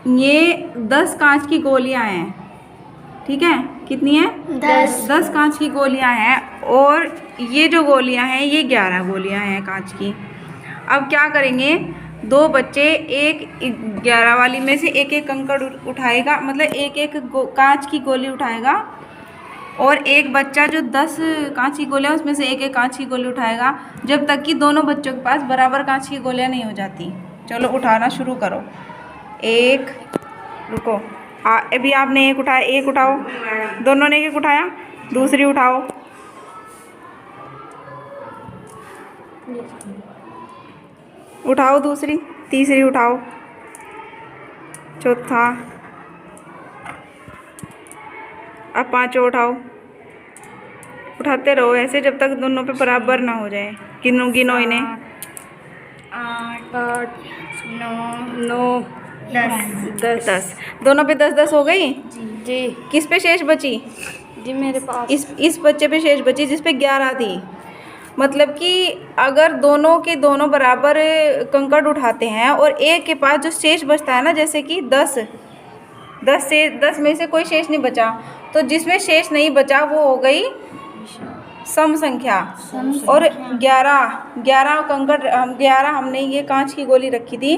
ये 10 कांच की गोलियां हैं, ठीक है। कितनी है? 10 कांच की गोलियां हैं और ये जो गोलियां हैं ये 11 गोलियां हैं कांच की। अब क्या करेंगे, दो बच्चे एक 11 वाली में से एक एक कंकड़ उठाएगा, मतलब एक एक कांच की गोली उठाएगा, और एक बच्चा जो 10 कांच की गोलियां उसमें से एक एक कांच की गोली उठाएगा, जब तक कि दोनों बच्चों के पास बराबर कांच की गोलियां नहीं हो जाती। चलो उठाना शुरू करो। एक, रुको, अभी आपने एक उठाया, एक उठाओ, दोनों ने एक उठाया, दूसरी उठाओ, उठाओ दूसरी, तीसरी उठाओ, चौथा, अब पांचों उठाओ। उठाते रहो ऐसे जब तक दोनों पे बराबर ना हो जाए। गिनो गिनो इन्हें। 8 9 10 दोनों पे 10-10 हो गई जी। किस पे शेष बची? जी मेरे पास इस बच्चे पे शेष बची जिस पे 11 थी। मतलब कि अगर दोनों के दोनों बराबर कंकड़ उठाते हैं और एक के पास जो शेष बचता है ना, जैसे कि 10 में से कोई शेष नहीं बचा, तो जिसमें शेष नहीं बचा वो हो गई सम संख्या। और 11 कंकड़ 11 हमने ये कांच की गोली रखी थी,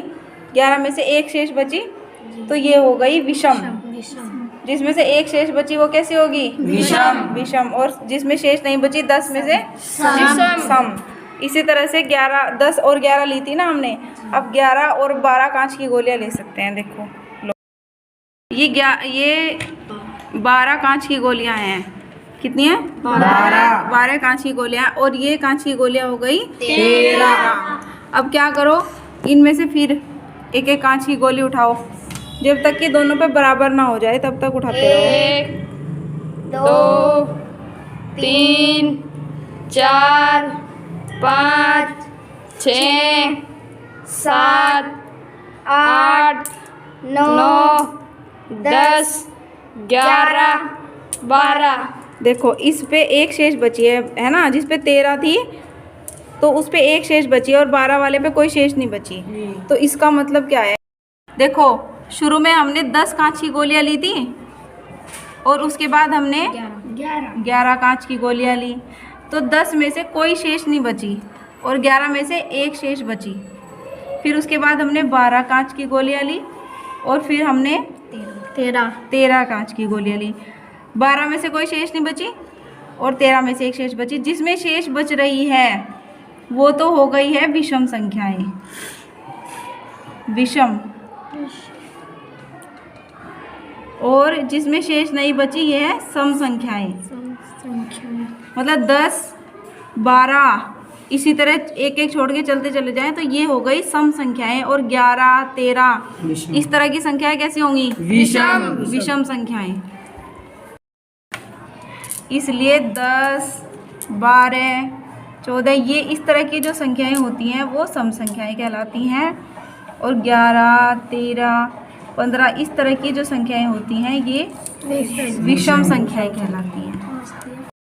11 में से एक शेष बची तो ये हो गई विषम। जिसमें से एक शेष बची वो कैसी होगी? विषम। और जिसमें शेष नहीं बची 10 में से सम। इसी तरह से 11 10 और 11 ली थी ना हमने, अब 11 और 12 कांच की गोलियां ले सकते हैं। देखो लो, ये 12 कांच की गोलियां हैं। कितनी है? 12 कांच की गोलियां, और ये कांच की गोलियां हो गई 13। अब क्या करो, इनमें से फिर एक एक कांच की गोली उठाओ, जब तक कि दोनों पे बराबर ना हो जाए तब तक उठाते रहो। 1 2 3 4 5 6 7 8 9 10 11 12। देखो इस पे एक शेष बची है ना, जिस पे 13 थी तो उस पे एक शेष बची और 12 वाले पे कोई शेष नहीं बची। तो इसका मतलब क्या है? देखो शुरू में हमने 10 कांच की गोलियां ली थी और उसके बाद हमने 11 कांच की गोलियां ली, तो 10 में से कोई शेष नहीं बची और 11 में से एक शेष बची। फिर उसके बाद हमने 12 कांच की गोलियां ली और फिर हमने 13 कांच की गोलियां ली। 12 में से कोई शेष नहीं बची और 13 में से एक शेष बची। जिसमें शेष बच रही है वो तो हो गई है विषम संख्याएं। विषम। और जिसमें शेष नहीं बची ये है सम संख्याएं। मतलब 10 12 इसी तरह एक एक छोड़ के चलते चले जाएं तो ये हो गई सम संख्याएं, और 11 13 इस तरह की संख्याएं कैसी होंगी? विषम संख्याएं। इसलिए 10 12 14 ये इस तरह की जो संख्याएं होती हैं वो सम संख्याएं कहलाती हैं, और 11 13 15 इस तरह की जो संख्याएं होती हैं ये विषम संख्याएं कहलाती हैं।